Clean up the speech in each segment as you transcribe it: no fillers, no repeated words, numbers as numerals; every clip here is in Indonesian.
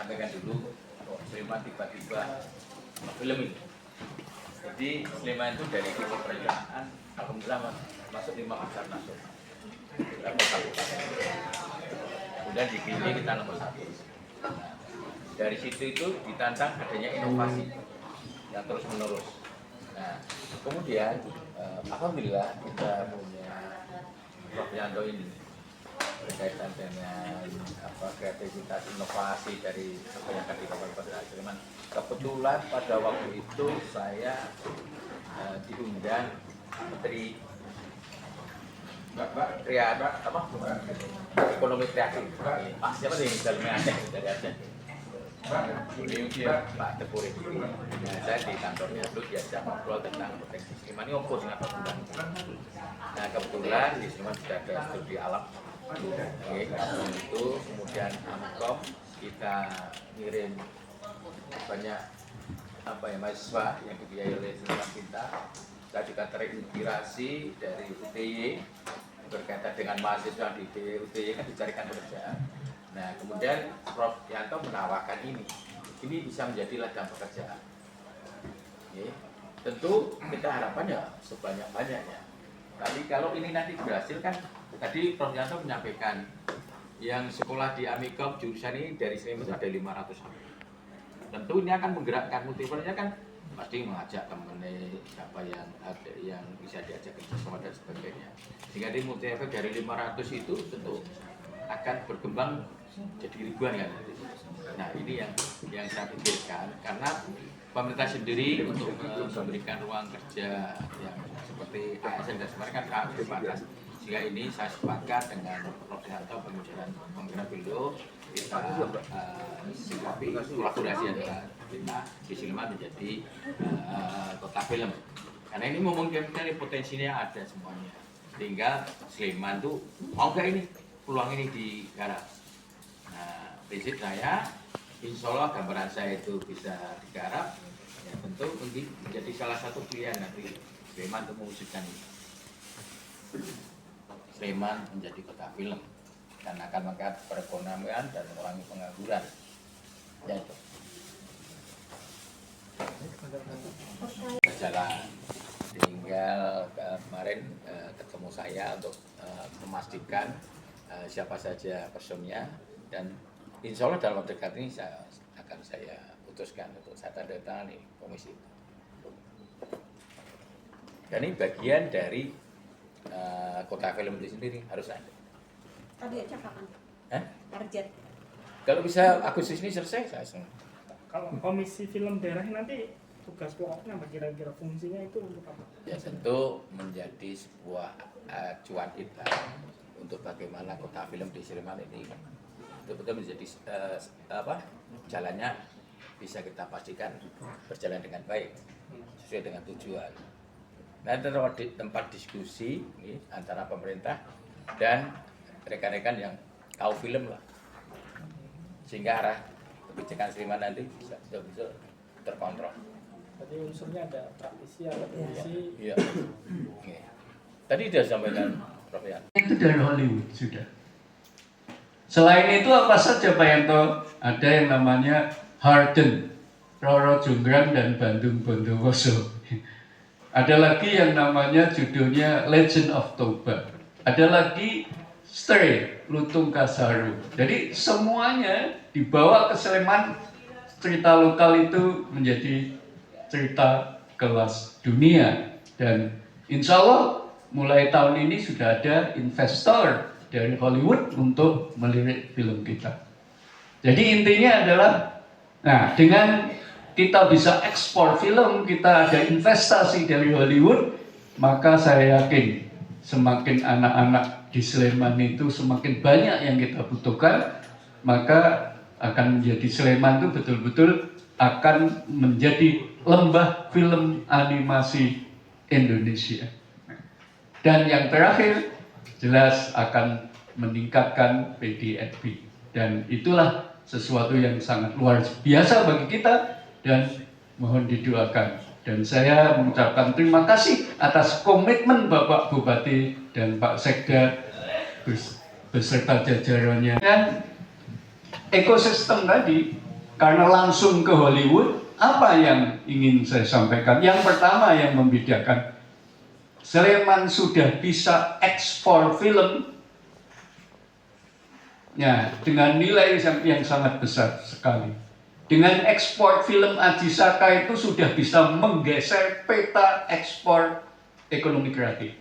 sampaikan dulu, kok Sleman tiba-tiba film ini. Jadi Sleman itu dari sisi perencanaan, alhamdulillah masuk 5 besar nasional. Kemudian di sini kita nomor 1. Nah, dari situ itu ditantang adanya inovasi yang terus menerus. Nah, kemudian alhamdulillah kita punya Prof. Yanto ini berkaitan dengan kreativitas inovasi dari apa yang tadi Kabupaten Sleman. Kebetulan pada waktu itu saya diundang Menteri Ekonomi Kreatif. Pak siapa nih dalamnya Aceh dari Aceh? Pak Tepuri. Nah, saya di kantornya dulu diajak ngobrol tentang potensi Sleman ini opo dengan Pak. Nah, kebetulan di Sleman sudah ada studi alam. Itu kemudian Amkom kita ngirim banyak mahasiswa yang dibiayai oleh Sleman kita. Saya juga terinspirasi dari UTY berkaitan dengan mahasiswa di UTY kan dicarikan pekerjaan. Nah, kemudian Prof. Yanto menawarkan ini bisa menjadi ladang pekerjaan. Tentu kita harapannya sebanyak-banyaknya. Tapi kalau ini nanti berhasil kan, tadi Prof. Yanto menyampaikan yang sekolah di Amikom jurusan ini dari Sleman itu ada 500 orang. Tentu ini akan menggerakkan multiplier kan, pasti mengajak temennya siapa yang ada yang bisa diajak kerjasama dan sebagainya. Sehingga di multi efek dari 500 itu tentu akan berkembang jadi ribuan kan. Nah, ini yang saya pikirkan karena pemerintah sendiri untuk memberikan ruang kerja yang seperti ASN dan sebagainya kan sangat terbatas. Sehingga ini saya sepakat dengan Prof. Yanto kemudian penggerak Pildo kita sikapi kolaborasi antara kita di Sleman menjadi kota film. Karena ini memungkinkan potensinya ada semuanya. Tinggal Sleman tuh mau nggak ini peluang ini digarap. Nah, prinsip saya, insya Allah gambaran saya itu bisa digarap. Ya tentu menjadi salah satu pilihan nanti Sleman untuk mewujudkan ini. Sleman menjadi kota film dan akan mengangkat perekonomian dan mengurangi pengangguran. Ya itu. Berjalan. Tinggal kemarin ketemu saya untuk memastikan siapa saja personnya dan insya Allah dalam waktu dekat ini akan saya putuskan untuk saya tanda tangani komisi itu. Dan ini bagian dari kota film itu sendiri harus ada. Tadi aja kapan? Target. Kalau bisa Agustus ini selesai, saya senang. Kalau komisi film daerah nanti tugas pokoknya apa kira-kira fungsinya itu untuk apa? Ya tentu menjadi sebuah acuan kita untuk bagaimana kota film di Sleman ini betul-betul menjadi jalannya bisa kita pastikan berjalan dengan baik sesuai dengan tujuan. Nah, terdapat tempat diskusi ini antara pemerintah dan rekan-rekan yang tahu film lah, sehingga arah kebijakan Sleman nanti bisa betul-betul terkontrol. Tadi unsurnya ada praktisi, ada polisi. Iya. Tadi sudah sampaikan Prof. Yanto. Itu dari Hollywood sudah. Selain itu apa saja Pak Yanto? Ada yang namanya Harden, Roro Jonggrang dan Bandung Bondowoso. Ada lagi yang namanya judulnya Legend of Toba. Ada lagi Stray, Lutung Kasaru. Jadi semuanya dibawa ke Sleman, cerita lokal itu menjadi cerita kelas dunia. Dan insya Allah mulai tahun ini sudah ada investor dari Hollywood untuk melirik film kita. Jadi intinya adalah, nah dengan kita bisa ekspor film, kita ada investasi dari Hollywood, maka saya yakin semakin anak-anak di Sleman itu semakin banyak yang kita butuhkan, maka akan menjadi Sleman itu betul-betul akan menjadi lembah film animasi Indonesia. Dan yang terakhir, jelas akan meningkatkan PDNB. Dan itulah sesuatu yang sangat luar biasa bagi kita dan mohon didoakan. Dan saya mengucapkan terima kasih atas komitmen Bapak Bupati dan Pak Sekda beserta jajarannya. Dan ekosistem tadi Karena langsung ke Hollywood, apa yang ingin saya sampaikan? Yang pertama yang membedakan, Sleman sudah bisa ekspor film ya, dengan nilai yang sangat besar sekali. Dengan ekspor film Aji Saka itu sudah bisa menggeser peta ekspor ekonomi kreatif.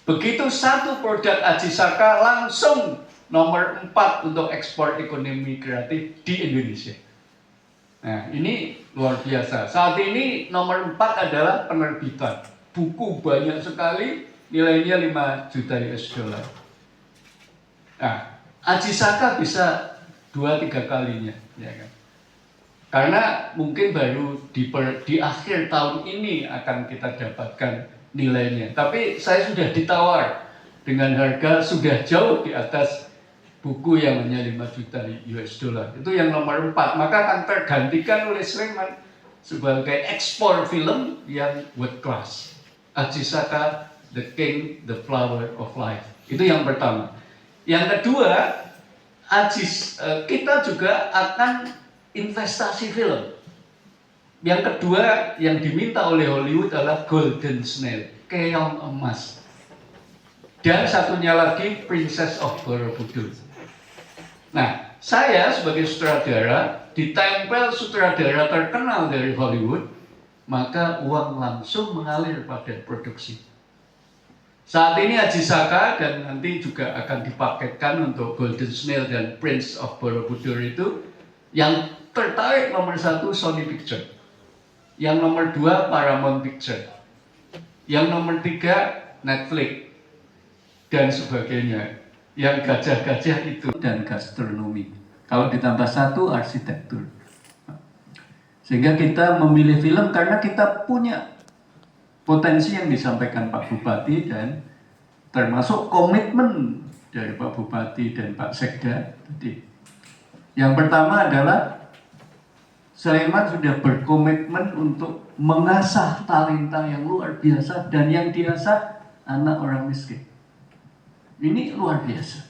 Begitu satu produk Aji Saka langsung nomor 4 untuk ekspor ekonomi kreatif di Indonesia. Nah, ini luar biasa. Saat ini nomor 4 adalah penerbitan. Buku banyak sekali, nilainya 5 juta US dollar. Nah, Aji Saka bisa 2-3 kalinya, ya kan? Karena mungkin baru di akhir tahun ini akan kita dapatkan nilainya. Tapi saya sudah ditawar dengan harga sudah jauh di atas buku yang hanya 5 juta US dollar. Itu yang nomor 4. Maka akan tergantikan oleh Sleman sebagai ekspor film yang world class. Aji Saka, The King, The Flower of Life. Itu yang pertama. Yang kedua, kita juga akan investasi film. Yang kedua yang diminta oleh Hollywood adalah Golden Snail, keong emas. Dan satunya lagi Princess of Borobudur. Nah, saya sebagai sutradara ditempel sutradara terkenal dari Hollywood, maka uang langsung mengalir pada produksi. Saat ini Aji Saka dan nanti juga akan dipaketkan untuk Golden Snail dan Prince of Borobudur itu, yang tertarik nomor 1 Sony Picture, yang nomor 2 Paramount Picture, yang nomor 3 Netflix, dan sebagainya. Yang gajah-gajah itu dan gastronomi. Kalau ditambah 1 arsitektur. Sehingga kita memilih film karena kita punya potensi yang disampaikan Pak Bupati dan termasuk komitmen dari Pak Bupati dan Pak Sekda tadi. Yang pertama adalah Sleman sudah berkomitmen untuk mengasah talenta yang luar biasa dan yang diasah anak orang miskin. Ini luar biasa.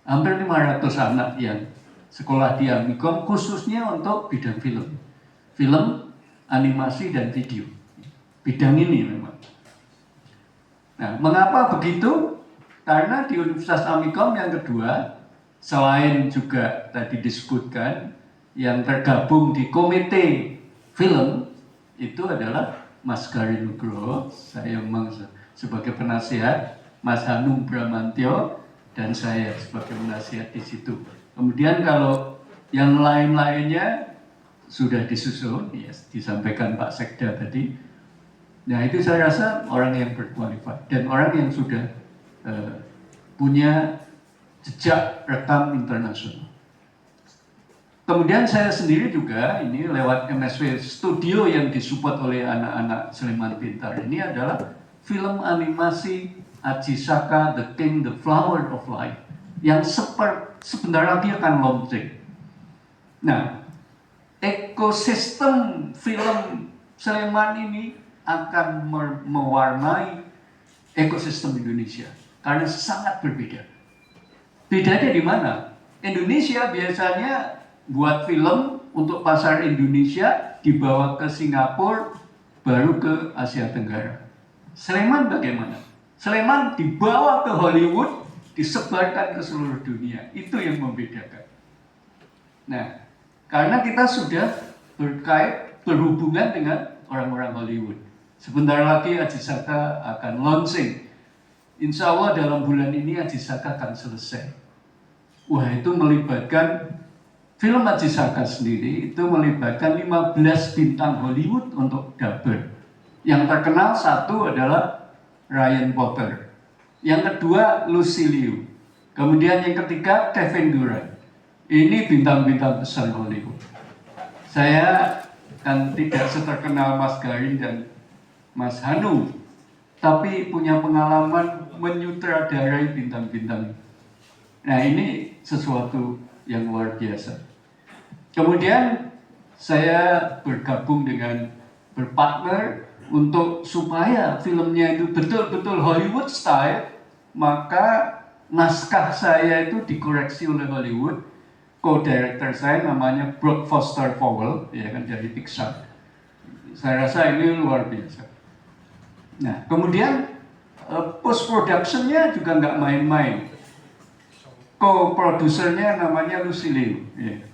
Hampir 500 anak yang sekolah di Amikom khususnya untuk bidang film. Film, animasi, dan video. Bidang ini memang. Nah, mengapa begitu? Karena di Universitas Amikom yang kedua, selain juga tadi disebutkan, yang tergabung di komite film itu adalah Mas Gari Nugroho, saya memang sebagai penasihat, Mas Hanung Bramantyo, dan saya sebagai penasihat di situ. Kemudian kalau yang lain-lainnya sudah disusun, ya, disampaikan Pak Sekda tadi. Nah, itu saya rasa orang yang berkualifikasi dan orang yang sudah punya jejak rekam internasional. Kemudian saya sendiri juga ini lewat MSW Studio yang disupport oleh anak-anak Sleman Pintar ini adalah film animasi Aji Saka, The King, The Flower of Life yang sebentar lagi akan launching. Nah, ekosistem film Sleman ini akan mewarnai ekosistem Indonesia karena sangat berbeda. Bedanya di mana? Indonesia biasanya buat film untuk pasar Indonesia, dibawa ke Singapura, baru ke Asia Tenggara. Sleman bagaimana? Sleman dibawa ke Hollywood, disebarkan ke seluruh dunia. Itu yang membedakan. Nah, karena kita sudah berhubungan dengan orang-orang Hollywood. Sebentar lagi Aji Saka akan launching. Insya Allah dalam bulan ini Aji Saka akan selesai. Wah, itu melibatkan film Aji Saka sendiri, itu melibatkan 15 bintang Hollywood untuk dubber. Yang terkenal satu adalah Ryan Potter. Yang kedua Lucy Liu. Kemudian yang ketiga Kevin Durant. Ini bintang-bintang besar Hollywood. Saya kan tidak seterkenal Mas Garin dan Mas Hanu, tapi punya pengalaman menyutradarai bintang-bintang. Nah, ini sesuatu yang luar biasa. Kemudian saya bergabung dengan berpartner untuk supaya filmnya itu betul-betul Hollywood style, maka naskah saya itu dikoreksi oleh Hollywood co-director saya namanya Brooke Foster Powell, ya kan, dari Pixar. Saya rasa ini luar biasa. Nah, kemudian post productionnya juga nggak main-main. Co-produsernya namanya Lucy Liu. Ya.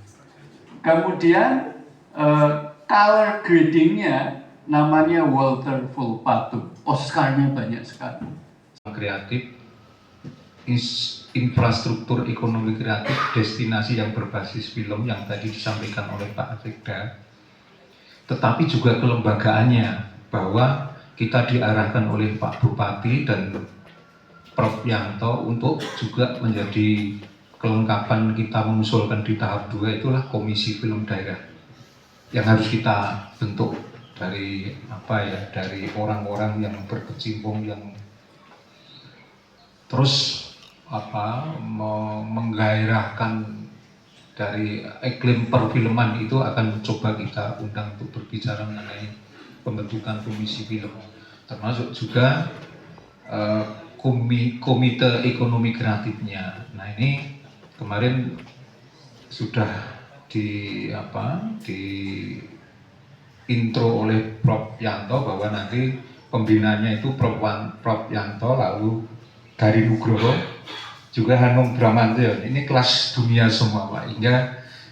Kemudian color gradingnya namanya Walter Volpato. Oscar-nya banyak sekali. Kreatif, infrastruktur ekonomi kreatif, destinasi yang berbasis film yang tadi disampaikan oleh Pak Atikda, tetapi juga kelembagaannya, bahwa kita diarahkan oleh Pak Bupati dan Prof. Yanto untuk juga menjadi kelengkapan kita mengusulkan di tahap 2, itulah Komisi Film Daerah yang harus kita bentuk dari dari orang-orang yang berkecimpung, yang terus menggairahkan dari iklim perfilman. Itu akan coba kita undang untuk berbicara mengenai pembentukan komisi film, termasuk juga komite ekonomi kreatifnya. Nah, ini kemarin sudah di intro oleh Prof. Yanto bahwa nanti pembinanya itu Prof. Yanto, lalu dari Nugroho, juga Hanung Bramantyo. Ini kelas dunia semua, Pak.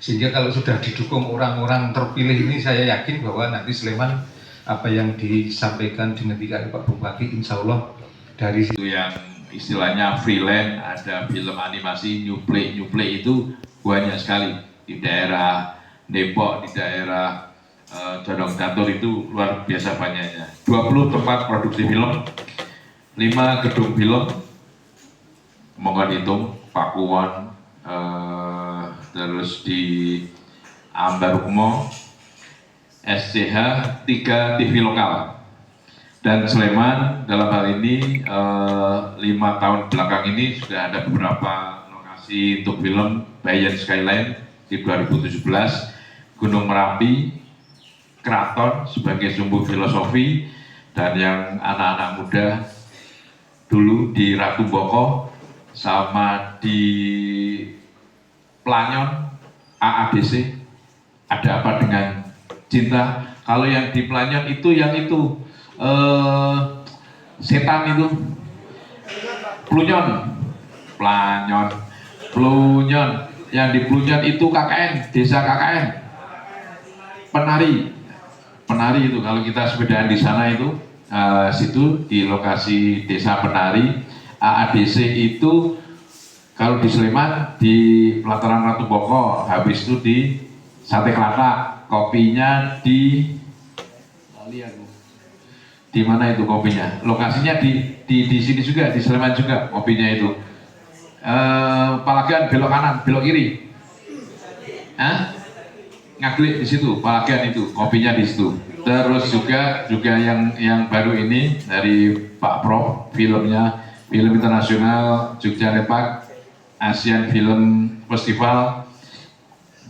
Sehingga kalau sudah didukung orang-orang terpilih ini, saya yakin bahwa nanti Sleman apa yang disampaikan dinamika Pak Bupati, insya Allah dari itu yang istilahnya freelance, ada film animasi new play itu banyak sekali di daerah Depok, di daerah Condong Catur, itu luar biasa banyaknya. 20 tempat produksi film, 5 gedung film, mohon hitung, Pakuwon, terus di Ambarukmo, SCH, 3 TV lokal. Dan Sleman dalam hal ini 5 tahun belakang ini sudah ada beberapa lokasi untuk film, Bayan Skyline di 2017, Gunung Merapi, Keraton sebagai sumber filosofi, dan yang anak-anak muda dulu di Ratu Boko, sama di Planyon, AADC, ada apa dengan cinta. Kalau yang di Planyon itu setan itu, Plunyon, yang di Plunyon itu KKN, desa KKN, penari itu. Kalau kita sepedaan di sana itu, situ di lokasi desa penari. AADC itu kalau di Sleman di pelataran Ratu Boko, habis itu di Sate Kelata, kopinya di mana itu kopinya? Lokasinya di sini juga, di Sleman juga kopinya itu. Palagan belok kanan, belok kiri. Ngaglik di situ, Palagan itu kopinya di situ. Terus juga yang baru ini dari Pak Prof, filmnya film internasional Jogja Lepak Asian Film Festival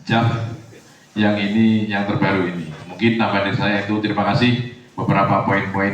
JAF, yang ini yang terbaru ini. Mungkin tambahan dari saya itu, terima kasih. Beberapa poin-poin